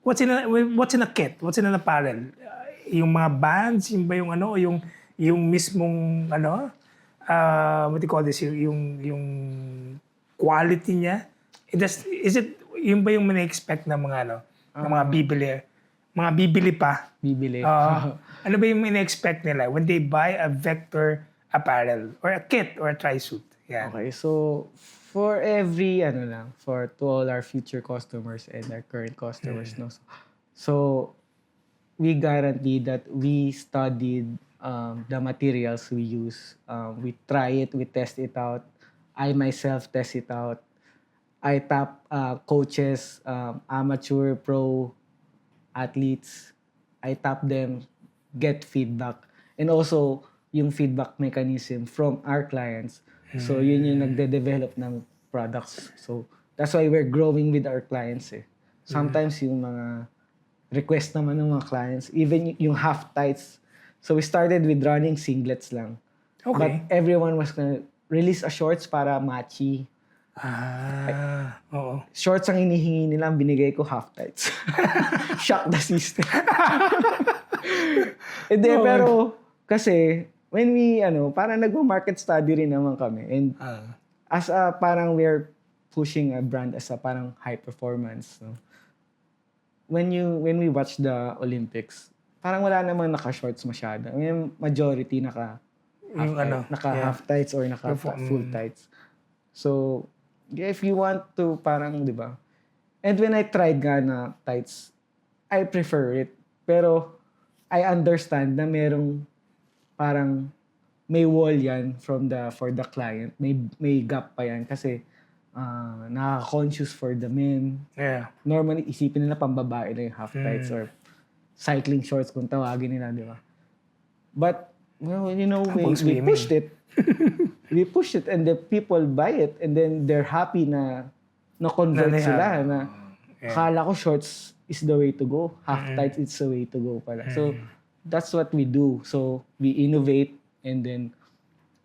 Speaker 1: What's in a kit? What's in an apparel? Yung mga bands, yung ba yung mismong, what do you call this? Yung quality niya? Is it, yung ba yung mini-expect na mga, ng mga bibili? Mga bibili pa?
Speaker 2: Bibili.
Speaker 1: Ano ba yung mini-expect nila when they buy a Vector apparel or a kit or a tri-suit? Yan.
Speaker 2: Okay, so for every to all our future customers and our current customers, no. So we guarantee that we studied the materials we use. We try it, we test it out. I myself test it out. I tap coaches, amateur, pro athletes. I tap them, get feedback. And also, yung feedback mechanism from our clients. So, yun yung nagde-develop ng products. So, that's why we're growing with our clients. Sometimes, yung mga request naman ng mga clients, even yung half tights. So, we started with running singlets lang.
Speaker 1: Okay.
Speaker 2: But everyone was gonna release a shorts para matchy.
Speaker 1: Oo.
Speaker 2: Shorts ang hinihingi nila, ang binigay ko half tights. Shock the system. Hindi, pero kasi when we parang nagmo-market study rin naman kami and as parang we're pushing a brand as a parang high performance. No? When we watch the Olympics, parang wala namang naka-shorts masyado. Yung majority naka
Speaker 1: Yung ano,
Speaker 2: half tights or naka full tights. So, if you want to parang, 'di ba? And when I tried nga na tights, I prefer it. Pero I understand na merong parang may wall yan for the client. May gap pa yan kasi nakaka-conscious for the men.
Speaker 1: Yeah.
Speaker 2: Normally, isipin nila pambabae na yung half tights or cycling shorts kung tawagin nila, di ba? But, well, you know, we pushed it. We pushed it and the people buy it and then they're happy na na-convert sila na akala ko shorts is the way to go. Half tights is the way to go pala. So, that's what we do. So, we innovate and then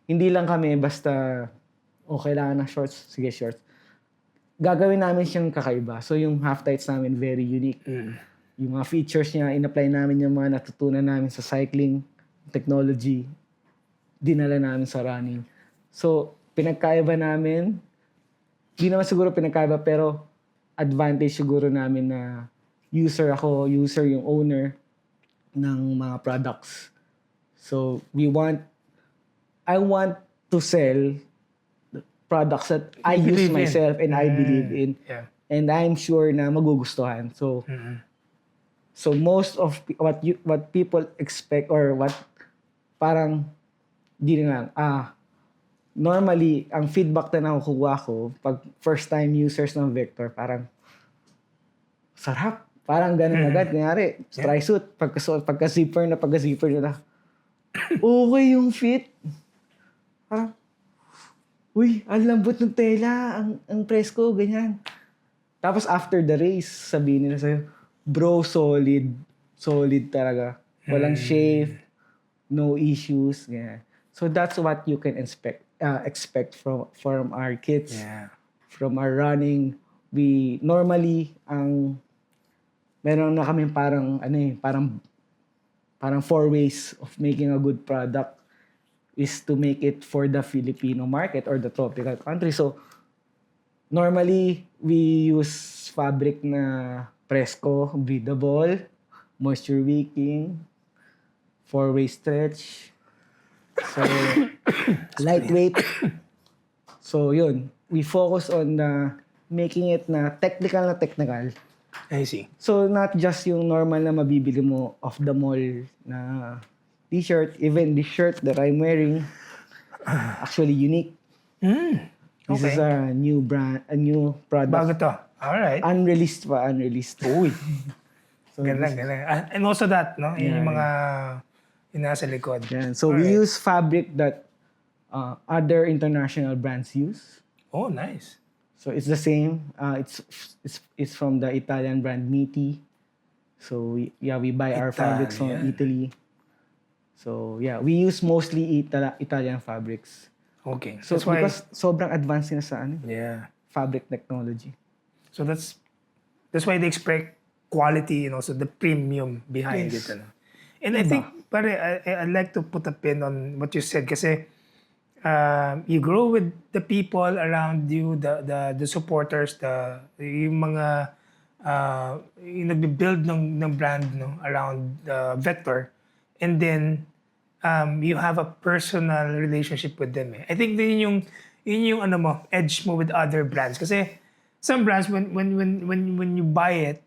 Speaker 2: hindi lang kami basta kailangan ng shorts, sige shorts. Gagawin namin siyang kakaiba. So, yung half tights namin very unique. Yung mga features niya, in-apply namin yung mga natutunan namin sa cycling, technology, dinala namin sa running. So, pinagkaiba namin, di naman siguro pinagkaiba, pero advantage siguro namin na user yung owner ng mga products. So, I want to sell products that I use myself and I believe in.
Speaker 1: Yeah.
Speaker 2: And I'm sure na magugustuhan. So, so most of what people expect or what parang di lang, normally, ang feedback na nakukuha ko, pag first time users ng Vector, parang sarap. Parang ganun agad. Kunyari, tri-suit, pagka-zipper na na, okay yung fit. Parang, uy, ang lambot ng tela, ang presko, ganyan. Tapos after the race, sabihin nila sa'yo, bro, solid talaga. Walang shave, no issues, ganyan. So that's what you can expect from our kids, from our running. We normally meron na kami parang parang 4 ways of making a good product is to make it for the Filipino market or the tropical country. So normally we use fabric na Presco, breathable, moisture wicking, 4-way stretch. So, lightweight. So, yun. We focus on making it na technical.
Speaker 1: I see.
Speaker 2: So, not just yung normal na mabibili mo off the mall na t-shirt. Even the shirt that I'm wearing, actually unique. This is a new brand, a new product.
Speaker 1: Bago to. Alright.
Speaker 2: Unreleased. Uy. So,
Speaker 1: Galang. And also that, no? Yung mga yung nasa likod.
Speaker 2: Yeah. So we use fabric that other international brands use.
Speaker 1: Oh, nice.
Speaker 2: So it's the same. It's from the Italian brand Miti. So we buy our fabrics from Italy. So yeah, we use mostly Italian fabrics.
Speaker 1: Okay.
Speaker 2: So because sobrang advanced na sa fabric technology.
Speaker 1: So that's why they expect quality and also the premium behind it. Ano? And I think, I'd like to put a pin on what you said kasi you grow with the people around you, the supporters, yung mga yung nagbe-build ng brand around Vector, and then you have a personal relationship with them. I think yun yung ano mo, edge mo with other brands kasi some brands when you buy it,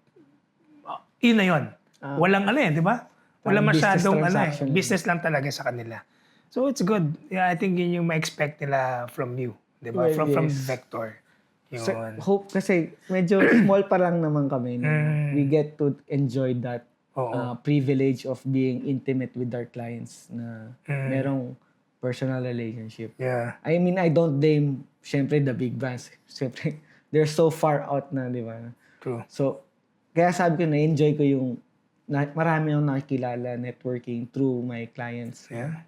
Speaker 1: yun na yun. Walang di ba? Wala masyadong business lang talaga sa kanila. So it's good. Yeah, I think yun yung ma-expect nila from you, 'di ba? From Vector. Yun.
Speaker 2: So, hope kasi medyo small pa lang naman kami. We get to enjoy that privilege of being intimate with our clients na merong personal relationship.
Speaker 1: Yeah.
Speaker 2: I mean, I don't blame syempre the big brands. Syempre, they're so far out na, 'di ba?
Speaker 1: True.
Speaker 2: So, kaya sabi ko na-enjoy ko yung marami akong nakikilala networking through my clients.
Speaker 1: Yeah.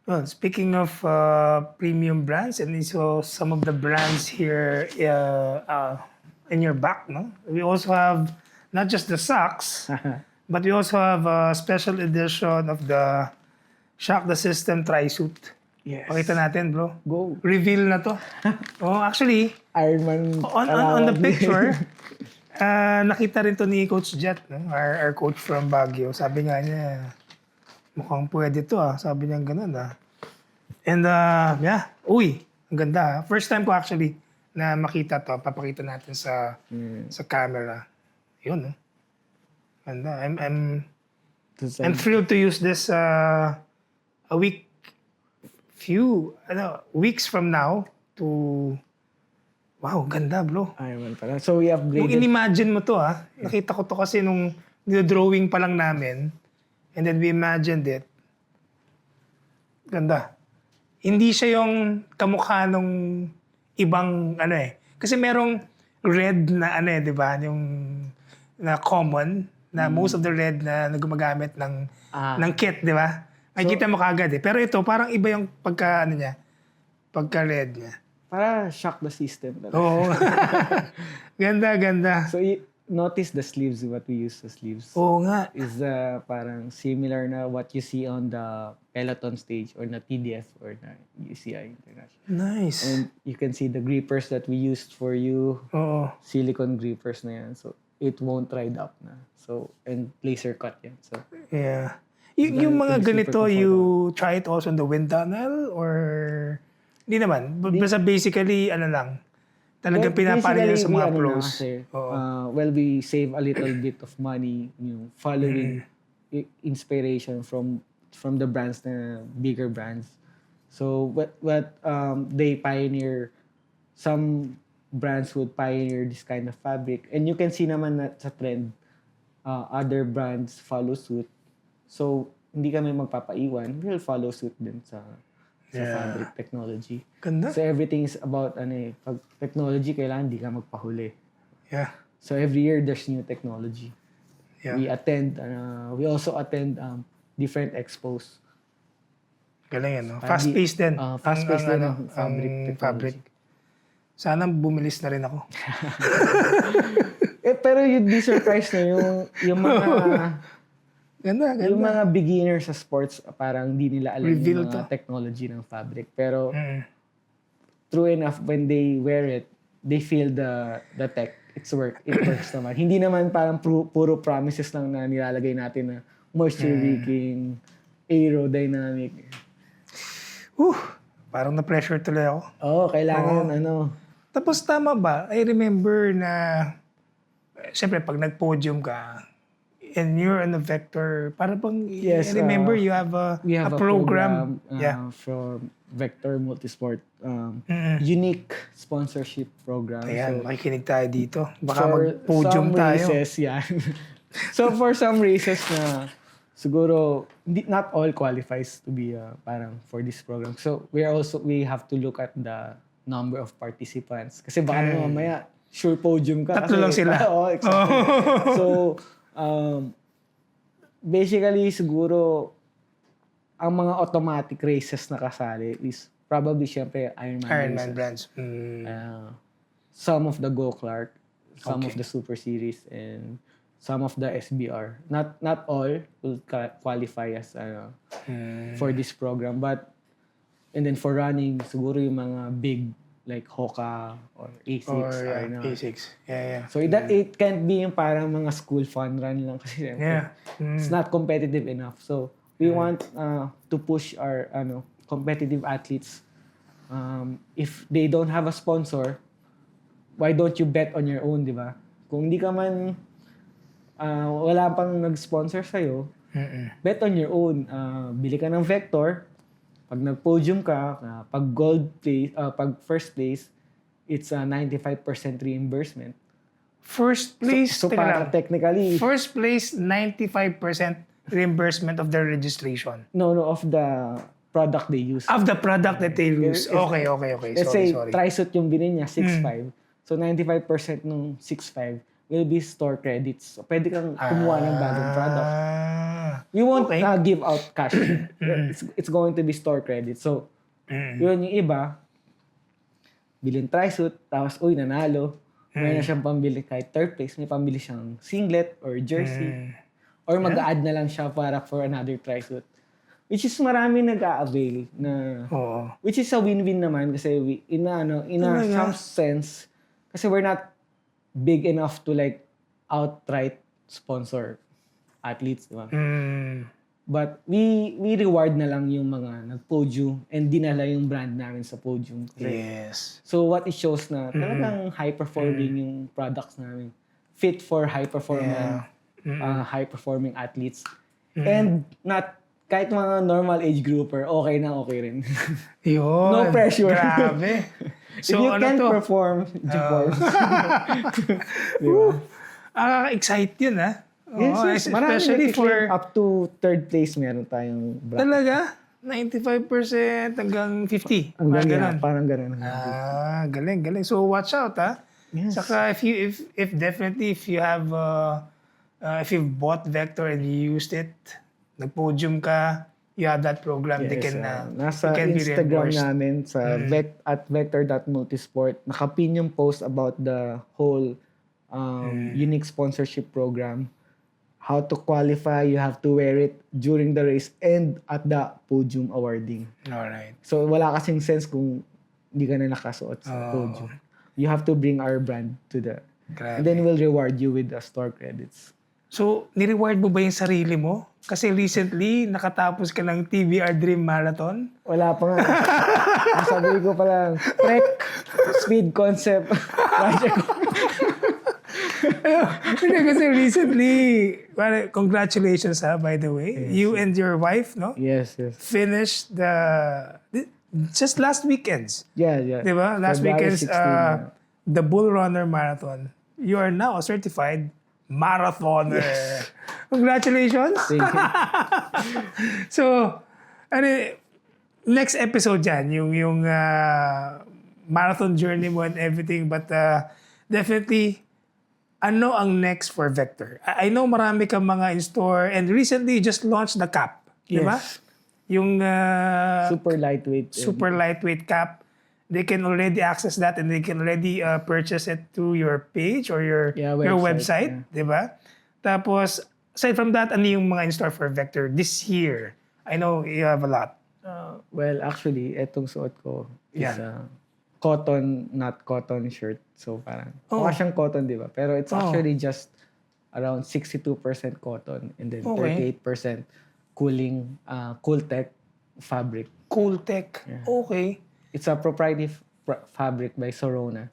Speaker 1: Well, speaking of premium brands, and so some of the brands here in your back, no? We also have not just the socks, but we also have a special edition of the Shock the System tri-suit.
Speaker 2: Yes.
Speaker 1: Pakita natin, bro.
Speaker 2: Go.
Speaker 1: Reveal na to. Actually,
Speaker 2: Ironman.
Speaker 1: On the picture, nakita rin to ni Coach Jet, no? Our coach from Baguio. Sabi nga niya, mukhang pwede to Sabi niya ganun And yeah, uy, ang ganda First time ko actually na makita to. Papakita natin sa camera. Yun, no? Ganda. I'm thrilled to use this a weeks from now to wow, ganda bro.
Speaker 2: Ironman pala. So we
Speaker 1: Kung
Speaker 2: upgraded.
Speaker 1: in-imagine mo to nakita ko to kasi nung drawing pa lang namin and then we imagined it. Ganda. Hindi siya yung kamukha nung ibang Kasi merong red na di ba? Yung na common na most of the red na gumagamit ng kit, di ba? Makikita mo kagad Pero ito parang iba yung pagka red niya.
Speaker 2: Para shock the system.
Speaker 1: Oo. Ganda.
Speaker 2: So notice the sleeves, what we use the sleeves.
Speaker 1: Oo nga.
Speaker 2: Is parang similar na what you see on the Peloton stage or na TDF or na UCI International.
Speaker 1: Nice.
Speaker 2: And you can see the grippers that we used for you.
Speaker 1: Oo.
Speaker 2: Silicone grippers na yan. So it won't ride up na. So, and laser cut yan. So,
Speaker 1: Yeah. Yung mga ganito, you try it also in the wind tunnel or hindi naman? Basta basically, lang. Talagang pinapano nila sa mga pros.
Speaker 2: Well, we save a little bit of money, following inspiration from the brands na bigger brands. So, what they pioneer, some brands would pioneer this kind of fabric. And you can see naman na sa trend, other brands follow suit. So, hindi kami magpapaiwan. We'll follow suit din sa fabric technology.
Speaker 1: Ganda.
Speaker 2: So, everything is about, pag technology, kailangan hindi ka magpahuli.
Speaker 1: Yeah.
Speaker 2: So, every year, there's new technology.
Speaker 1: Yeah.
Speaker 2: We also attend different expos.
Speaker 1: Galing yan, no? Fast-paced din.
Speaker 2: Fast-paced din ang
Speaker 1: fabric. Sana bumilis na rin ako.
Speaker 2: Pero you'd be surprised na yung mga...
Speaker 1: Ganda.
Speaker 2: Yung mga beginners sa sports, parang di nila alam
Speaker 1: Reveal
Speaker 2: yung mga technology ng fabric. Pero true enough, when they wear it, they feel the tech. It works naman. Hindi naman parang puro promises lang na nilalagay natin na moisture wicking, aerodynamic.
Speaker 1: Parang na-pressure tuloy ako.
Speaker 2: Oo, kailangan
Speaker 1: Tapos tama ba? I remember na, siyempre pag nag-podium ka, and you're on the vector, para bang,
Speaker 2: Yes,
Speaker 1: I remember you have a program.
Speaker 2: From Vector Multisport. Unique sponsorship program.
Speaker 1: Ayan, makikinig tayo dito. Baka
Speaker 2: for
Speaker 1: mag-podium
Speaker 2: some
Speaker 1: tayo.
Speaker 2: races, yan. So for some races na siguro not all qualifies to be parang for this program. So we have to look at the number of participants. Kasi baka naman mamaya sure podium ka.
Speaker 1: Tatlo lang sila.
Speaker 2: Oo, exactly. So basically siguro ang mga automatic races na kasali is probably syempre Ironman races.
Speaker 1: brands.
Speaker 2: Some of the Go Clark, some of the Super Series, and some of the SBR. Not all will qualify as for this program, but and then for running, siguro yung mga big like Hoka or A6
Speaker 1: Or
Speaker 2: A6.
Speaker 1: Yeah.
Speaker 2: So it can't be yung parang mga school fun run lang kasi it's not competitive enough. So we want to push our competitive athletes. If they don't have a sponsor, why don't you bet on your own, di ba? Kung di ka man wala pang nag-sponsor sa'yo, bet on your own. Bili ka ng Vector. Pag nag-podium ka, pag gold place, pag first place, it's a 95% reimbursement.
Speaker 1: First place,
Speaker 2: So para technically,
Speaker 1: first place, 95% reimbursement of their registration.
Speaker 2: no, of the product they use.
Speaker 1: Of the product that they use. Okay.
Speaker 2: Let's
Speaker 1: Sorry.
Speaker 2: say, tri-suit yung binili niya, 6.5. So 95% nung 6.5 will be store credits. So pwede kang kumuha ng bagong product. We won't give out cash. It's going to be store credit. So, yun yung iba, bilhin tri-suit, tapos, nanalo. May na siyang pambili kahit third place, may pambili siyang singlet or jersey. Or mag-add na lang siya para for another tri-suit. Which is marami nag-a-avail na
Speaker 1: Oo.
Speaker 2: which is a win-win naman kasi in a
Speaker 1: Talaga?
Speaker 2: some sense kasi we're not big enough to like outright sponsor athletes, di ba? But we reward na lang yung mga nag-podium and dinala yung brand namin sa podium. Kasi,
Speaker 1: Yes.
Speaker 2: so what it shows na talagang high-performing yung products namin. Fit for high-performing athletes. And not kahit mga normal age grouper, okay na okay rin.
Speaker 1: Yun.
Speaker 2: No pressure.
Speaker 1: Grabe.
Speaker 2: If you can't perform, Jupor.
Speaker 1: Excite yun, ha?
Speaker 2: Yes. Marami
Speaker 1: Especially for...
Speaker 2: up to third place meron tayong bracket.
Speaker 1: Talaga? 95% hanggang 50.
Speaker 2: Hanggang
Speaker 1: ganun.
Speaker 2: parang ganun.
Speaker 1: Galing. So watch out, ha?
Speaker 2: Yes.
Speaker 1: Saka if you have if you've bought Vector and you used it, nag-podium ka, you have that program, they can
Speaker 2: nasa
Speaker 1: they can be
Speaker 2: Instagram
Speaker 1: reimbursed.
Speaker 2: namin sa at vector.multisport, nakapin yung post about the whole unique sponsorship program. How to qualify, you have to wear it during the race and at the podium awarding.
Speaker 1: Alright.
Speaker 2: So wala kasing sense kung hindi ka na nakasuot sa podium. You have to bring our brand to the...
Speaker 1: Grabe.
Speaker 2: And then we'll reward you with the store credits.
Speaker 1: So, ni-reward mo ba yung sarili mo? Kasi recently, nakatapos ka ng TBR Dream Marathon.
Speaker 2: Wala pa nga. Ang sabi ko pa lang, Trek, Speed Concept, Project.
Speaker 1: Hindi kasi recently, congratulations by the way.
Speaker 2: Yes,
Speaker 1: You and your wife, no?
Speaker 2: Yes.
Speaker 1: Finished just last weekends.
Speaker 2: Yeah.
Speaker 1: Diba? Last
Speaker 2: February
Speaker 1: weekend's
Speaker 2: 16,
Speaker 1: the Bull Runner Marathon. You are now a certified marathoner.
Speaker 2: Yes.
Speaker 1: Congratulations.
Speaker 2: Thank you.
Speaker 1: So, next episode dyan, yung marathon journey mo and everything. But definitely, ano ang next for Vector? I know marami kang mga in-store and recently you just launched the cap. Diba?
Speaker 2: Yes.
Speaker 1: Yung
Speaker 2: Super
Speaker 1: lightweight cap. They can already access that and they can already purchase it through your page or your website.
Speaker 2: Yeah.
Speaker 1: Diba? Tapos, aside from that, ano yung mga in-store for Vector this year? I know you have a lot.
Speaker 2: Well, actually, etong suot ko is
Speaker 1: Yan.
Speaker 2: cotton, not cotton shirt. So parang, mukha siyang cotton, di ba? Pero it's actually just around 62% cotton and then 38% Cooltech fabric.
Speaker 1: Cooltech.
Speaker 2: Yeah.
Speaker 1: Okay.
Speaker 2: It's a proprietary fabric by Sorona.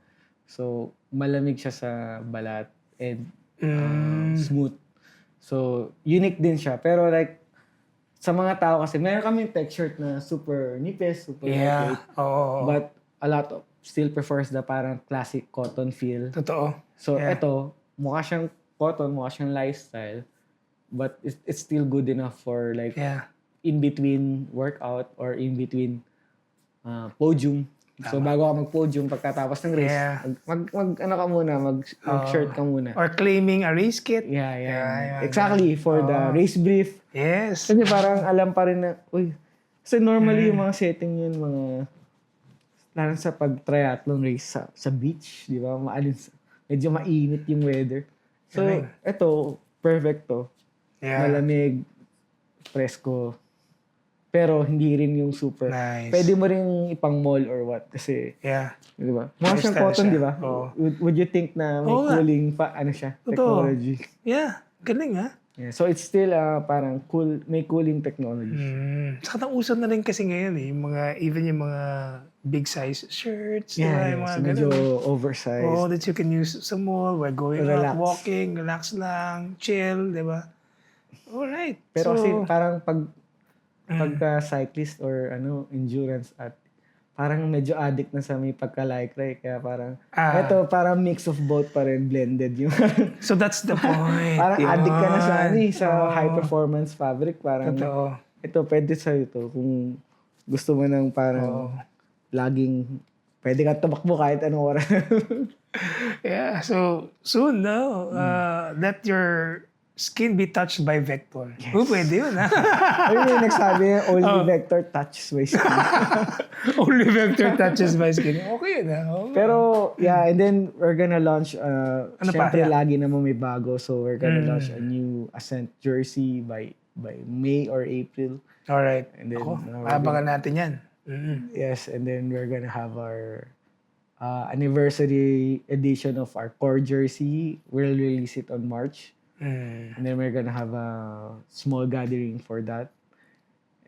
Speaker 2: So, malamig siya sa balat and smooth. So, unique din siya. Pero like, sa mga tao kasi, meron kaming tech shirt na super nipis, super lightweight. But a lot of still prefers the parang classic cotton feel.
Speaker 1: Totoo.
Speaker 2: So, ito, mukha siyang cotton, mukha siyang lifestyle. But it's still good enough for like in between workout or in between podium. So bago ka mag-podium pagkatapos ng race, mag-shirt ka muna.
Speaker 1: Or claiming a race kit.
Speaker 2: Yeah. Exactly, for the race brief.
Speaker 1: Yes.
Speaker 2: Kasi parang alam pa rin na, kasi normally yung mga setting yun, lalo sa pag-triathlon race sa beach, di ba? Medyo mainit yung weather. So, ito, perfect to.
Speaker 1: Yeah.
Speaker 2: Malamig, presko. Pero hindi rin yung super.
Speaker 1: Nice.
Speaker 2: Pwede mo rin ipang mall or what. Kasi, di ba? Mukha siyang cotton, di ba? Would you think na may cooling pa, technology?
Speaker 1: Yeah. Galing, ha?
Speaker 2: Yeah. So, it's still parang cool, may cooling technology.
Speaker 1: Saka nauso na rin kasi ngayon yung even yung mga big size shirts.
Speaker 2: Yeah,
Speaker 1: yung mga
Speaker 2: medyo
Speaker 1: ganun.
Speaker 2: oversized.
Speaker 1: That you can use sa mall, while going out, walking, relax lang, chill, di ba? Alright.
Speaker 2: Pero kasi parang pagka-cyclist or endurance at parang medyo addict na sa may pagka-like. Kaya parang, ito parang mix of both pa rin, blended yung...
Speaker 1: So that's the point.
Speaker 2: Parang addict ka na sa high-performance fabric. Parang, ito, pwede sa'yo to. Kung gusto mo ng parang laging, pwede ka tumakbo kahit anong oras.
Speaker 1: Yeah, so soon, no? Let your skin be touched by Vector.
Speaker 2: Yes.
Speaker 1: Pwede yun, ha?
Speaker 2: Ayun yung nagsabi niya, only Vector touches my skin.
Speaker 1: Only Vector touches my skin. Okay yun, ha?
Speaker 2: Pero, and then we're gonna launch, syempre lagi naman may bago. So, we're gonna launch a new Ascent jersey by by May or April.
Speaker 1: Alright.
Speaker 2: And then,
Speaker 1: Ako,
Speaker 2: we're
Speaker 1: maabangan natin yan. Mm.
Speaker 2: Yes, and then we're gonna have our anniversary edition of our core jersey. We'll release it on March.
Speaker 1: Mm.
Speaker 2: And then we're gonna have a small gathering for that.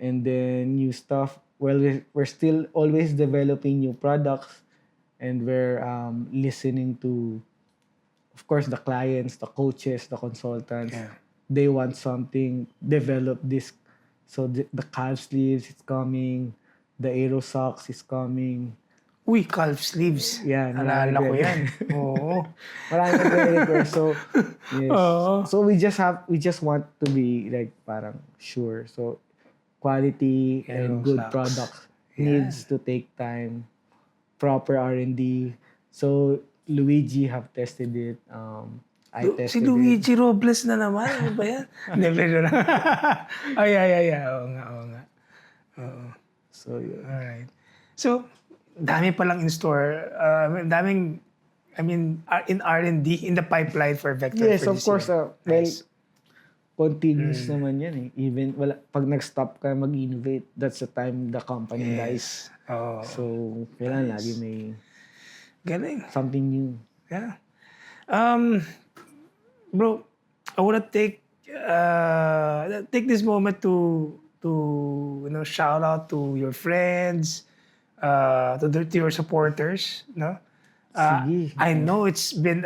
Speaker 2: And then new stuff. Well, we're still always developing new products, and we're listening to, of course, the clients, the coaches, the consultants.
Speaker 1: Yeah.
Speaker 2: They want something, develop this. So the calf sleeves is coming, the aero socks is coming.
Speaker 1: Uy, calf sleeves.
Speaker 2: Yeah,
Speaker 1: Naalala ko yan. Oo.
Speaker 2: Marami nagre-request. So, yes.
Speaker 1: Oo.
Speaker 2: So we just want to be like parang sure. So quality
Speaker 1: Aero
Speaker 2: and good
Speaker 1: socks.
Speaker 2: products
Speaker 1: Yeah.
Speaker 2: needs to take time, proper R&D. So Luigi have tested it. I
Speaker 1: Si
Speaker 2: tested it.
Speaker 1: Luigi Robles na naman. Ano ba yan? Hindi, pleasure lang. Ay. Oo nga. Oo.
Speaker 2: So yeah.
Speaker 1: Alright. So, dami palang in store. In R&D, in the pipeline for Vector
Speaker 2: Yes,
Speaker 1: for
Speaker 2: of
Speaker 1: this
Speaker 2: course.
Speaker 1: year.
Speaker 2: Well,
Speaker 1: Nice.
Speaker 2: continuous naman yan eh. Even pag nag-stop ka mag-innovate, that's the time the company dies.
Speaker 1: Oo.
Speaker 2: So, kailangan lagi may
Speaker 1: Galing.
Speaker 2: something new.
Speaker 1: Yeah. Bro, I wanna take this moment to shout out to your friends, to your supporters, no?
Speaker 2: Sige.
Speaker 1: I know it's been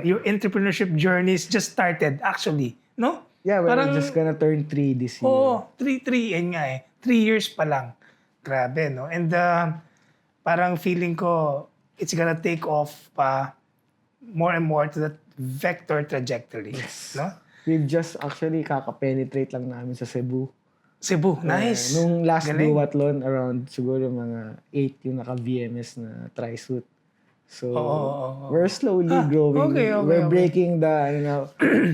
Speaker 1: your entrepreneurship journey is just started actually, no?
Speaker 2: Yeah, we're
Speaker 1: Parang-
Speaker 2: just gonna turn 3 this year.
Speaker 1: Oo, 3 yan nga eh. 3 years pa lang. Grabe, no? And parang feeling ko, it's gonna take off pa more and more to that vector trajectory. No?
Speaker 2: We've just actually kaka-penetrate lang namin sa Cebu.
Speaker 1: Cebu, nice.
Speaker 2: Nung last
Speaker 1: Galing.
Speaker 2: duathlon, around siguro mga 8 yung naka-VMS na tri-suit. So,
Speaker 1: Oo.
Speaker 2: we're slowly growing.
Speaker 1: okay.
Speaker 2: We're breaking the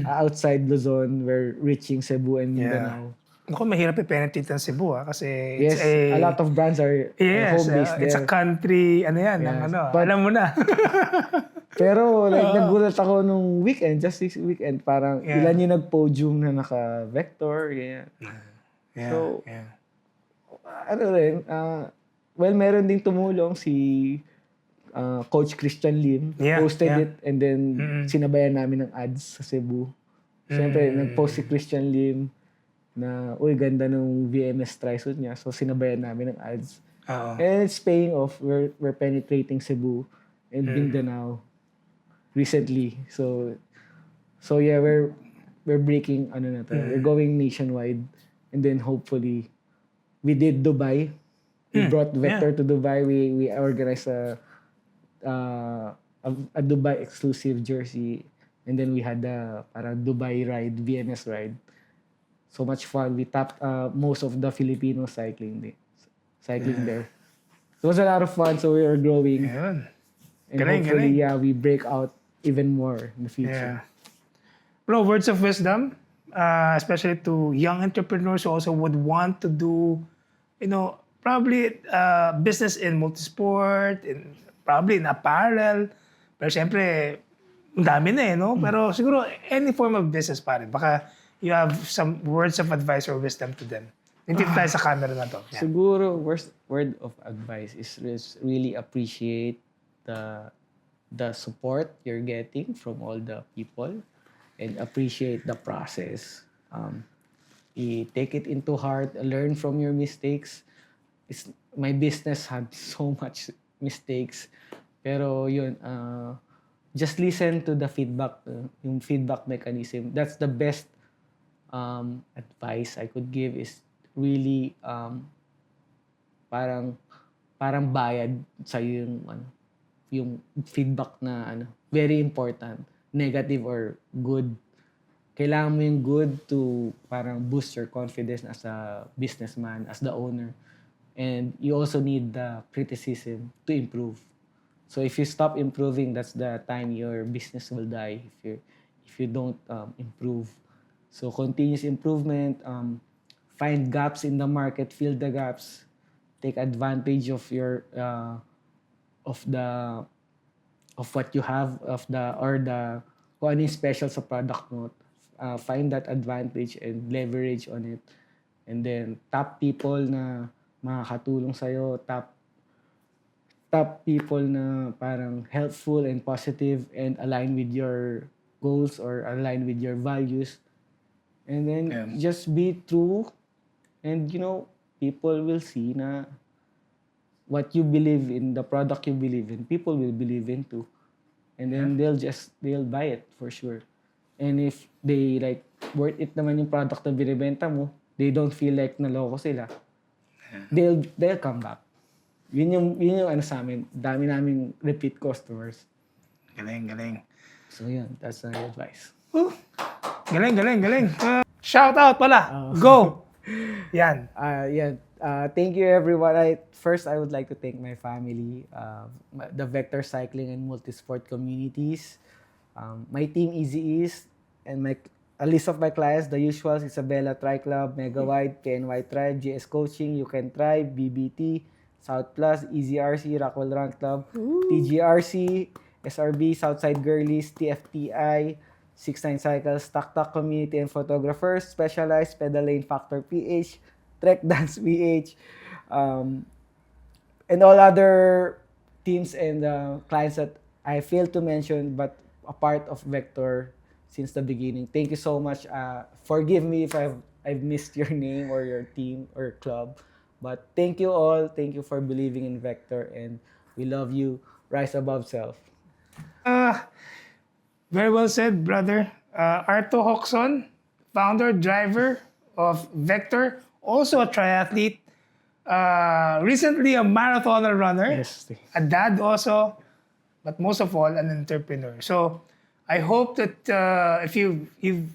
Speaker 2: outside Luzon. We're reaching Cebu and Mindanao.
Speaker 1: Ako, mahirap i-penetrate ang Cebu kasi
Speaker 2: Yes, a lot of brands are home-based
Speaker 1: it's
Speaker 2: there.
Speaker 1: a country, ng
Speaker 2: Yes,
Speaker 1: ano,
Speaker 2: but-
Speaker 1: alam mo na.
Speaker 2: Pero nagulat ako nung weekend, just this weekend, parang
Speaker 1: Yeah.
Speaker 2: ilan yung nag-podium na naka-vector, ganyan.
Speaker 1: Yeah,
Speaker 2: So,
Speaker 1: yeah.
Speaker 2: Ano rin, well, meron ding tumulong si Coach Christian Lim.
Speaker 1: Yeah,
Speaker 2: Posted
Speaker 1: yeah.
Speaker 2: it and then sinabayan namin ng ads sa Cebu. Siyempre, nag-post si Christian Lim na, uy, ganda ng VMS tri-suit niya. So, sinabayan namin ng ads.
Speaker 1: Oo.
Speaker 2: And it's paying off. We're penetrating Cebu and Mindanao recently. So yeah, we're breaking we're going nationwide, and then hopefully we did Dubai. We brought Vector to Dubai. We organized a Dubai exclusive jersey, and then we had the parang Dubai ride, VMS ride. So much fun. We tapped most of the Filipino cycling there. It was a lot of fun. So we are growing.
Speaker 1: Ayun.
Speaker 2: And
Speaker 1: Galing,
Speaker 2: hopefully,
Speaker 1: galing.
Speaker 2: we break out even more in the future.
Speaker 1: Yeah. Bro, words of wisdom, especially to young entrepreneurs who also would want to do, probably business in multisport, probably in apparel. Pero syempre, ang dami na no? Pero siguro, any form of business pa rin. Baka you have some words of advice or wisdom to them. Dito tayo sa camera na to. Yeah.
Speaker 2: Siguro, word of advice is really appreciate the support you're getting from all the people and appreciate the process. Take it into heart, learn from your mistakes. My business had so much mistakes, pero yun, just listen to the feedback, yung feedback mechanism. That's the best advice I could give is really parang bayad sa yung feedback na very important, negative or good. Kailangan mo yung good to parang boost your confidence as a businessman, as the owner. And you also need the criticism to improve. So if you stop improving, that's the time your business will die if you don't improve. So continuous improvement, find gaps in the market, fill the gaps, take advantage of your of what you have, kung ano yung special sa product mo. find that advantage and leverage on it. And then top people na makakatulong sa'yo, top people na parang helpful and positive and align with your goals or align with your values. And then
Speaker 1: Yeah.
Speaker 2: just be true, and people will see na what you believe in, the product you believe in, people will believe in too. And then they'll buy it for sure. And if they like worth it naman yung product na binibenta mo, they don't feel like naloko sila, they'll come back. Yun yung ano sa amin, dami naming repeat customers.
Speaker 1: Galing.
Speaker 2: So yun, that's my advice.
Speaker 1: Galing. Shout out pala. Go. Yan.
Speaker 2: Thank you everyone. First I would like to thank my family, the Vector Cycling and Multisport communities, my team Easy East, and a list of my clients, the usuals: Isabela Tri Club, Mega Wide, PNY Tribe, GS Coaching, You Can Tribe, BBT, South Plus, Easy RC, Rockwell Run Club, TGRC, SRB, Southside Girlies, TFTI, 69 Cycles, Tak Community and Photographers, Specialized, Pedal Lane Factor PH, Trek Dance PH, and all other teams and clients that I failed to mention but a part of Vector since the beginning. Thank you so much. Forgive me if I've missed your name or your team or club, but thank you all. Thank you for believing in Vector, and we love you. Rise above self.
Speaker 1: Very well said, brother. Arto Hoxon, founder, driver of Vector, also a triathlete, recently a marathoner runner,
Speaker 2: Yes.
Speaker 1: a dad also, but most of all, an entrepreneur. So I hope that if you've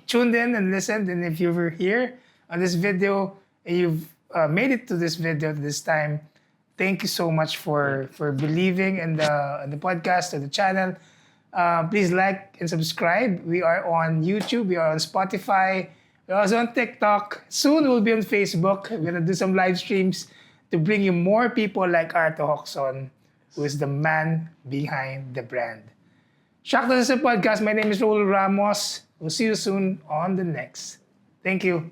Speaker 1: tuned in and listened, and if you were here on this video, and you've made it to this video this time, thank you so much for believing in the podcast or the channel. Please like and subscribe. We are on YouTube. We are on Spotify. We're also on TikTok. Soon we'll be on Facebook. We're gonna do some live streams to bring you more people like Arto Hoxon, who is the man behind the brand. Shock the System Podcast. My name is Raul Ramos. We'll see you soon on the next. Thank you.